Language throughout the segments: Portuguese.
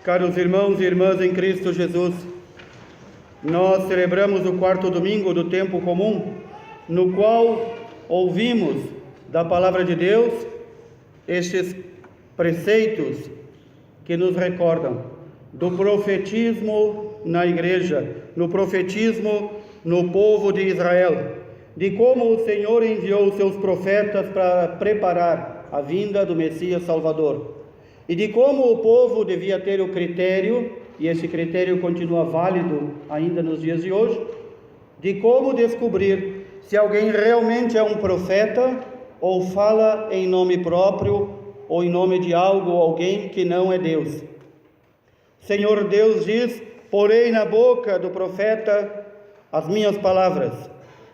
Caros irmãos e irmãs em Cristo Jesus, nós celebramos o quarto domingo do tempo comum, no qual ouvimos da Palavra de Deus estes preceitos que nos recordam do profetismo na igreja, no profetismo no povo de Israel, de como o Senhor enviou os seus profetas para preparar a vinda do Messias Salvador. E de como o povo devia ter o critério, e esse critério continua válido ainda nos dias de hoje, de como descobrir se alguém realmente é um profeta ou fala em nome próprio ou em nome de algo ou alguém que não é Deus. Senhor Deus diz: porei na boca do profeta as minhas palavras,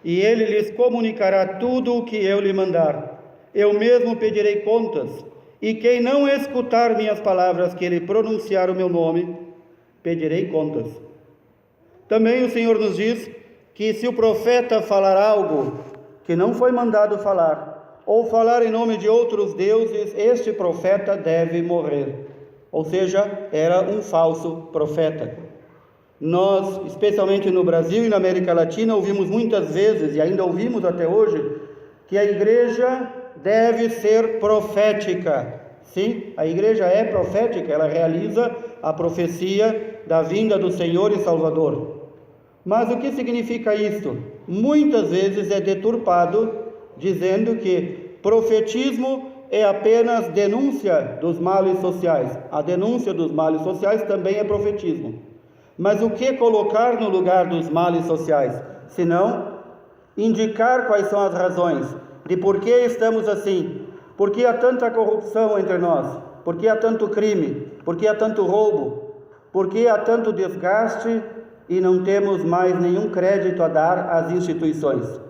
e ele lhes comunicará tudo o que eu lhe mandar. Eu mesmo pedirei contas, e quem não escutar minhas palavras, que ele pronunciar o meu nome, pedirei contas. Também o Senhor nos diz que se o profeta falar algo que não foi mandado falar, ou falar em nome de outros deuses, este profeta deve morrer. Ou seja, era um falso profeta. Nós, especialmente no Brasil e na América Latina, ouvimos muitas vezes, e ainda ouvimos até hoje, que a igreja deve ser profética. Sim, a igreja é profética, ela realiza a profecia da vinda do Senhor e Salvador. Mas o que significa isto? Muitas vezes é deturpado, dizendo que profetismo é apenas denúncia dos males sociais. A denúncia dos males sociais também é profetismo. Mas o que colocar no lugar dos males sociais? Senão, indicar quais são as razões de por que estamos assim, por que há tanta corrupção entre nós, por que há tanto crime, por que há tanto roubo, por que há tanto desgaste e não temos mais nenhum crédito a dar às instituições.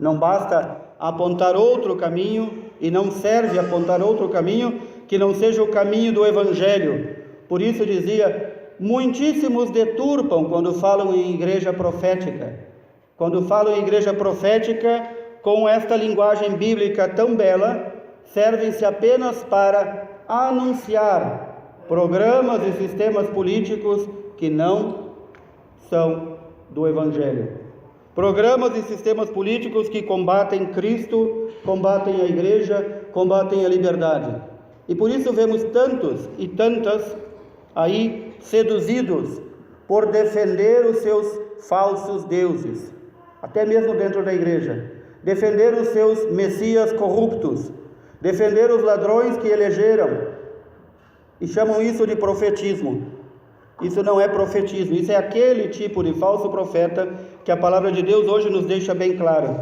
Não basta apontar outro caminho, e não serve apontar outro caminho que não seja o caminho do Evangelho. Por isso dizia: muitíssimos deturpam quando falam em igreja profética. Quando falam em igreja profética, com esta linguagem bíblica tão bela, servem-se apenas para anunciar programas e sistemas políticos que não são do Evangelho. Programas e sistemas políticos que combatem Cristo, combatem a igreja, combatem a liberdade. E por isso vemos tantos e tantas aí seduzidos por defender os seus falsos deuses, até mesmo dentro da igreja. Defender os seus messias corruptos, defender os ladrões que elegeram, e chamam isso de profetismo. Isso não é profetismo, isso é aquele tipo de falso profeta que a palavra de Deus hoje nos deixa bem claro.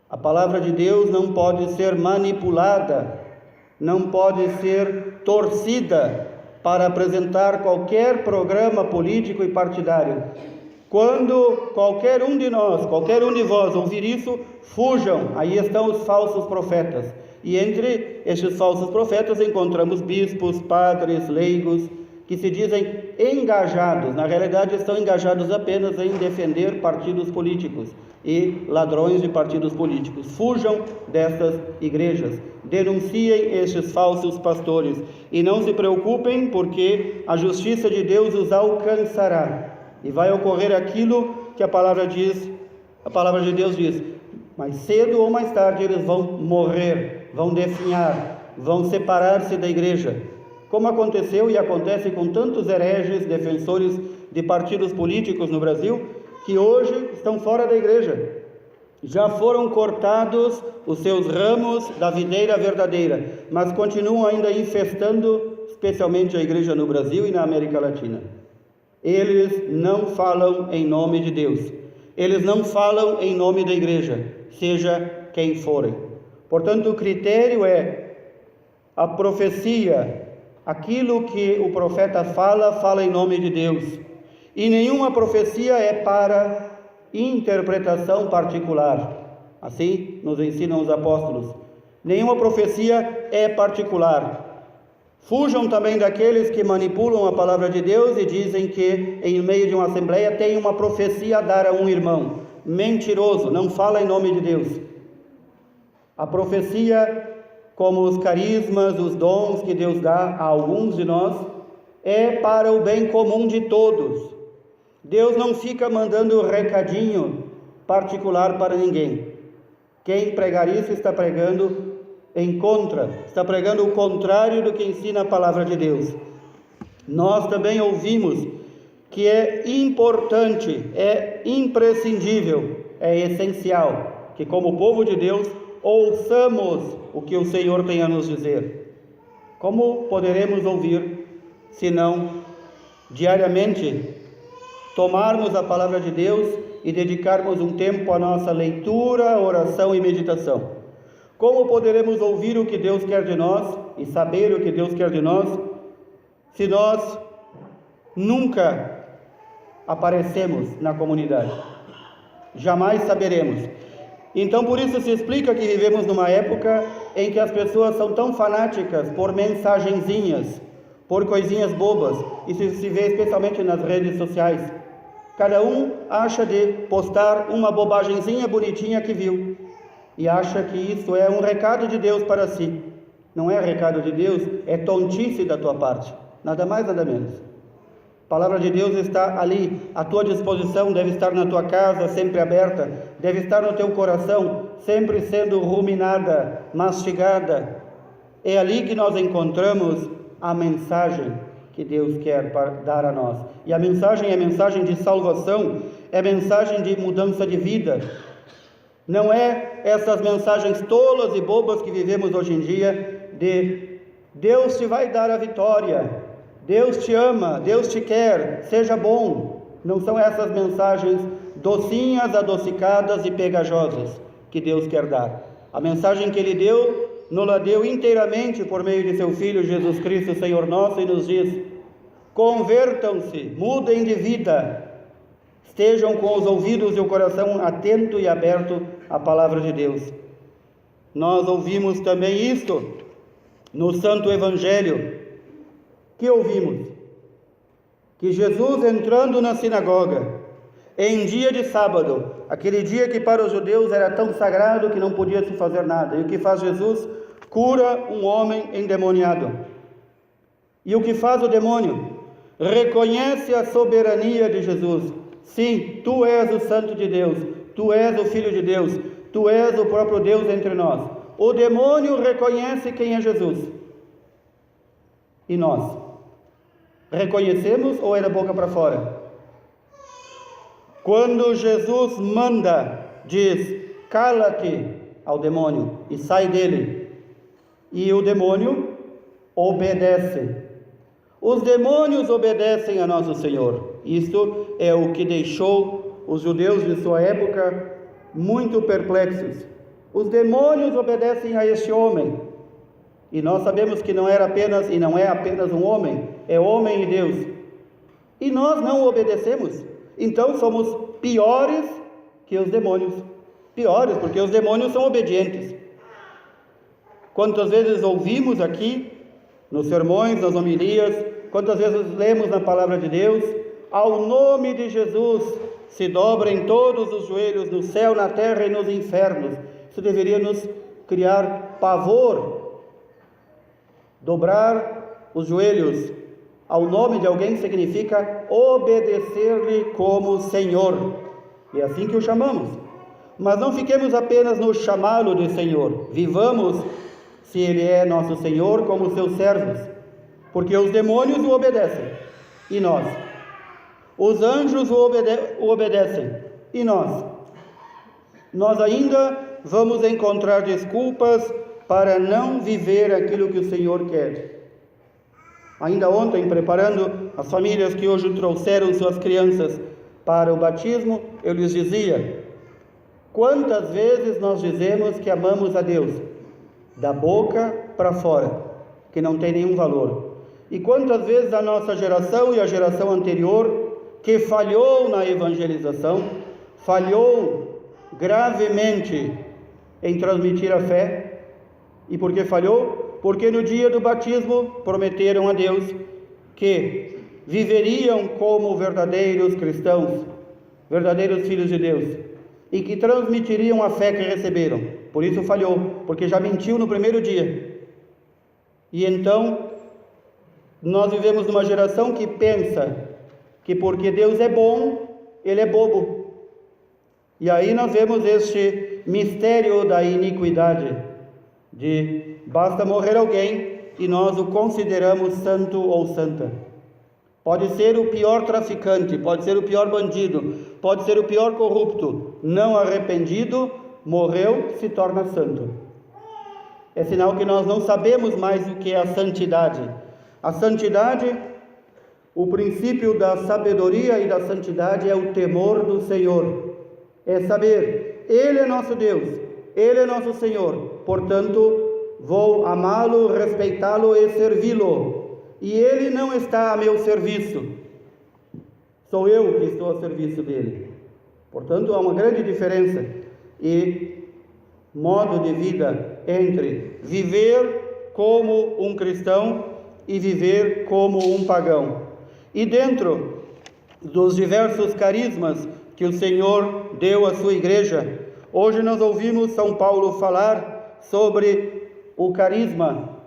A palavra de Deus não pode ser manipulada, não pode ser torcida para apresentar qualquer programa político e partidário. Quando qualquer um de nós, qualquer um de vós ouvir isso, fujam, aí estão os falsos profetas. E entre estes falsos profetas encontramos bispos, padres, leigos, que se dizem engajados, na realidade estão engajados apenas em defender partidos políticos e ladrões de partidos políticos. Fujam destas igrejas, denunciem estes falsos pastores e não se preocupem, porque a justiça de Deus os alcançará. E vai ocorrer aquilo que a palavra de Deus diz: mais cedo ou mais tarde eles vão morrer, vão definhar, vão separar-se da igreja. Como aconteceu e acontece com tantos hereges, defensores de partidos políticos no Brasil, que hoje estão fora da igreja. Já foram cortados os seus ramos da videira verdadeira, mas continuam ainda infestando, especialmente a igreja no Brasil e na América Latina. Eles não falam em nome de Deus, eles não falam em nome da igreja, seja quem forem. Portanto, o critério é a profecia. Aquilo que o profeta fala em nome de Deus. E nenhuma profecia é para interpretação particular. Assim nos ensinam os apóstolos. Nenhuma profecia é particular. Fujam também daqueles que manipulam a palavra de Deus e dizem que em meio de uma assembleia tem uma profecia a dar a um irmão. Mentiroso, não fala em nome de Deus. A profecia, como os carismas, os dons que Deus dá a alguns de nós, é para o bem comum de todos. Deus não fica mandando recadinho particular para ninguém. Quem pregar isso está pregando está pregando o contrário do que ensina a palavra de Deus. Nós também ouvimos que é importante, é imprescindível, é essencial que, como povo de Deus, ouçamos o que o Senhor tem a nos dizer. Como poderemos ouvir, se não diariamente tomarmos a palavra de Deus e dedicarmos um tempo à nossa leitura, oração e meditação? Como poderemos ouvir o que Deus quer de nós e saber o que Deus quer de nós, se nós nunca aparecemos na comunidade? Jamais saberemos. Então, por isso se explica que vivemos numa época em que as pessoas são tão fanáticas por mensagenzinhas, por coisinhas bobas. Isso se vê especialmente nas redes sociais. Cada um acha de postar uma bobagemzinha bonitinha que viu e acha que isso é um recado de Deus para si. Não é recado de Deus, é tontice da tua parte, nada mais, nada menos. A palavra de Deus está ali, à tua disposição, deve estar na tua casa, sempre aberta, deve estar no teu coração, sempre sendo ruminada, mastigada. É ali que nós encontramos a mensagem que Deus quer dar a nós. E a mensagem é mensagem de salvação, é mensagem de mudança de vida. Não é essas mensagens tolas e bobas que vivemos hoje em dia, de Deus te vai dar a vitória, Deus te ama, Deus te quer, seja bom. Não são essas mensagens docinhas, adocicadas e pegajosas que Deus quer dar. A mensagem que Ele deu, nos deu inteiramente por meio de seu Filho Jesus Cristo, Senhor nosso, e nos diz: convertam-se, mudem de vida, estejam com os ouvidos e o coração atento e aberto à palavra de Deus. Nós ouvimos também isto no Santo Evangelho. Que ouvimos? Que Jesus, entrando na sinagoga, em dia de sábado, aquele dia que para os judeus era tão sagrado que não podia se fazer nada, e o que faz Jesus? Cura um homem endemoniado. E o que faz o demônio? Reconhece a soberania de Jesus. Sim, tu és o Santo de Deus, tu és o Filho de Deus, tu és o próprio Deus entre nós. O demônio reconhece quem é Jesus. E nós? Reconhecemos ou é da boca para fora? Quando Jesus manda, diz: cala-te ao demônio e sai dele. E o demônio obedece. Os demônios obedecem a nosso Senhor. Isto é o que deixou os judeus de sua época muito perplexos. Os demônios obedecem a este homem. E nós sabemos que não era apenas e não é apenas um homem, é homem e Deus. E nós não obedecemos. Então somos piores que os demônios. Piores, porque os demônios são obedientes. Quantas vezes ouvimos aqui, nos sermões, nas homilias, quantas vezes lemos na palavra de Deus: ao nome de Jesus se dobrem todos os joelhos no céu, na terra e nos infernos. Isso deveria nos criar pavor. Dobrar os joelhos ao nome de alguém significa obedecer-lhe como Senhor. É assim que o chamamos. Mas não fiquemos apenas no chamá-lo de Senhor. Vivamos, se Ele é nosso Senhor, como seus servos. Porque os demônios o obedecem. E nós? Os anjos o obedecem. E nós? Nós ainda vamos encontrar desculpas para não viver aquilo que o Senhor quer. Ainda ontem, preparando as famílias que hoje trouxeram suas crianças para o batismo, eu lhes dizia: quantas vezes nós dizemos que amamos a Deus? Da boca para fora, que não tem nenhum valor. E quantas vezes a nossa geração e a geração anterior, que falhou na evangelização, falhou gravemente em transmitir a fé. E por que falhou? Porque no dia do batismo prometeram a Deus que viveriam como verdadeiros cristãos, verdadeiros filhos de Deus, e que transmitiriam a fé que receberam. Por isso falhou, porque já mentiu no primeiro dia. E então Nós vivemos numa geração que pensa que porque Deus é bom, Ele é bobo. E aí nós vemos este mistério da iniquidade, de basta morrer alguém e nós o consideramos santo ou santa. Pode ser o pior traficante, pode ser o pior bandido, pode ser o pior corrupto, não arrependido, morreu, se torna santo. É sinal que nós não sabemos mais o que é a santidade. A santidade, o princípio da sabedoria e da santidade é o temor do Senhor. É saber, Ele é nosso Deus, Ele é nosso Senhor, portanto, vou amá-lo, respeitá-lo e servi-lo. E Ele não está a meu serviço, sou eu que estou a serviço dEle. Portanto, há uma grande diferença e modo de vida entre viver como um cristão e viver como um pagão. E dentro dos diversos carismas que o Senhor deu à sua igreja, hoje nós ouvimos São Paulo falar sobre o carisma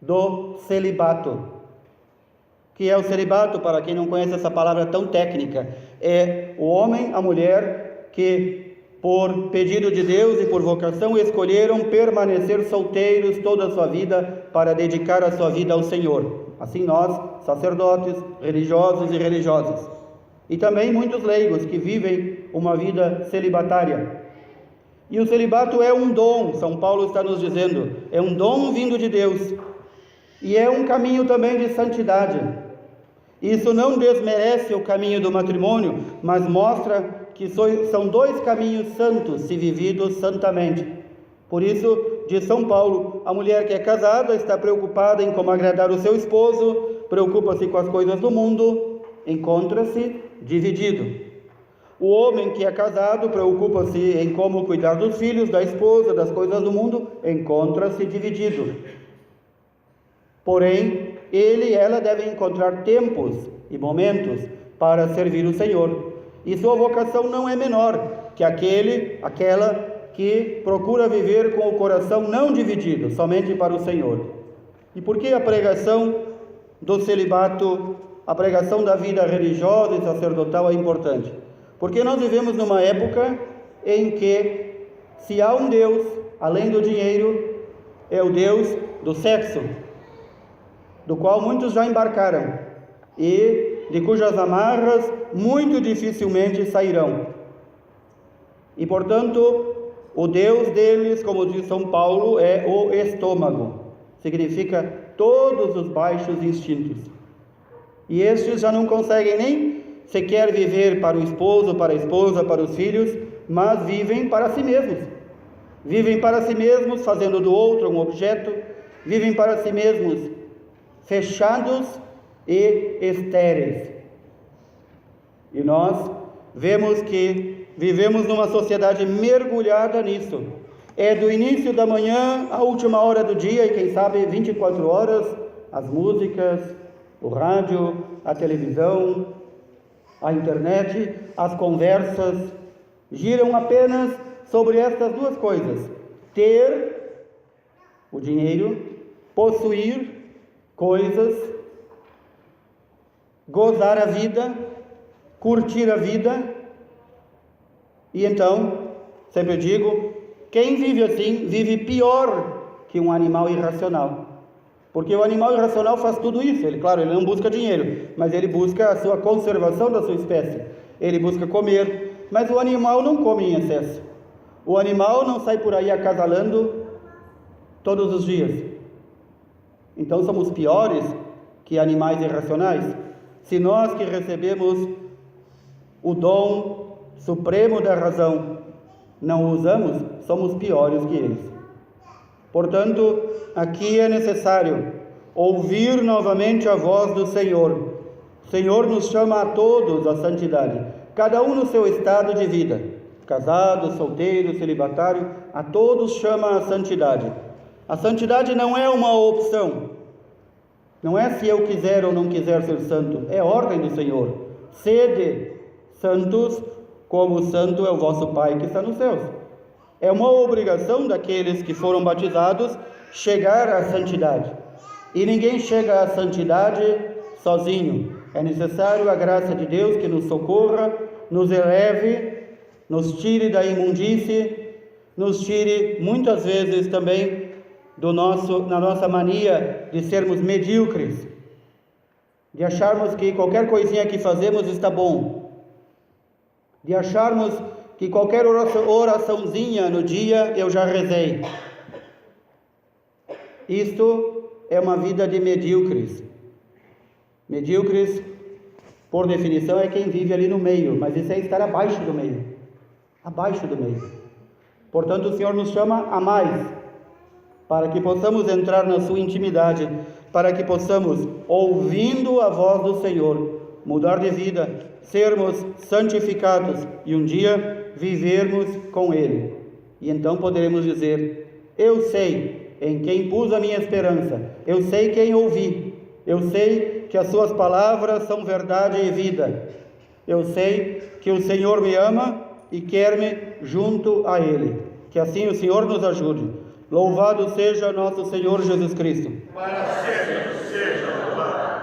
do celibato. Que é o celibato, para quem não conhece essa palavra tão técnica? É o homem, a mulher que, por pedido de Deus e por vocação, escolheram permanecer solteiros toda a sua vida para dedicar a sua vida ao Senhor. Assim nós, sacerdotes, religiosos e religiosas. E também muitos leigos que vivem uma vida celibatária. E o celibato é um dom, São Paulo está nos dizendo, é um dom vindo de Deus. E é um caminho também de santidade. Isso não desmerece o caminho do matrimônio, mas mostra que são dois caminhos santos, se vividos santamente. Por isso, diz São Paulo, a mulher que é casada está preocupada em como agradar o seu esposo, preocupa-se com as coisas do mundo, encontra-se dividido. O homem que é casado preocupa-se em como cuidar dos filhos, da esposa, das coisas do mundo, encontra-se dividido. Porém, ele e ela devem encontrar tempos e momentos para servir o Senhor. E sua vocação não é menor que aquela que procura viver com o coração não dividido, somente para o Senhor. E por que a pregação do celibato, a pregação da vida religiosa e sacerdotal é importante? Porque nós vivemos numa época em que, se há um Deus, além do dinheiro, é o Deus do sexo, do qual muitos já embarcaram e de cujas amarras muito dificilmente sairão. E, portanto, o Deus deles, como diz São Paulo, é o estômago. Significa todos os baixos instintos. E estes já não conseguem nem sequer viver para o esposo, para a esposa, para os filhos, mas vivem para si mesmos. Vivem para si mesmos, fazendo do outro um objeto, vivem para si mesmos, fechados e estéreis. E nós vemos que vivemos numa sociedade mergulhada nisso. É do início da manhã à última hora do dia, e quem sabe 24 horas, as músicas, o rádio, a televisão, a internet, as conversas giram apenas sobre estas duas coisas: ter o dinheiro, possuir coisas, gozar a vida, curtir a vida. E então, sempre digo, quem vive assim, vive pior que um animal irracional. Porque o animal irracional faz tudo isso. Ele não busca dinheiro, mas ele busca a sua conservação da sua espécie. Ele busca comer, mas o animal não come em excesso. O animal não sai por aí acasalando todos os dias. Então somos piores que animais irracionais? Se nós que recebemos o dom supremo da razão não o usamos, somos piores que eles. Portanto, aqui é necessário ouvir novamente a voz do Senhor. O Senhor nos chama a todos à santidade, cada um no seu estado de vida, casado, solteiro, celibatário, a todos chama a santidade. A santidade não é uma opção, não é se eu quiser ou não quiser ser santo, é ordem do Senhor. Sede santos, como santo é o vosso Pai que está nos céus. É uma obrigação daqueles que foram batizados chegar à santidade. E ninguém chega à santidade sozinho. É necessário a graça de Deus que nos socorra, nos eleve, nos tire da imundície, nos tire muitas vezes também da nossa mania de sermos medíocres, de acharmos que qualquer coisinha que fazemos está bom, de acharmos que qualquer oraçãozinha no dia eu já rezei. Isto é uma vida de medíocres. Medíocres, por definição, é quem vive ali no meio, mas isso é estar abaixo do meio. Abaixo do meio. Portanto, o Senhor nos chama a mais, para que possamos entrar na sua intimidade, para que possamos, ouvindo a voz do Senhor, mudar de vida, sermos santificados e um dia vivermos com Ele. E então poderemos dizer: eu sei em quem pus a minha esperança, eu sei quem ouvi, eu sei que as suas palavras são verdade e vida, eu sei que o Senhor me ama e quer-me junto a Ele. Que assim o Senhor nos ajude. Louvado seja nosso Senhor Jesus Cristo. Para sempre seja louvado.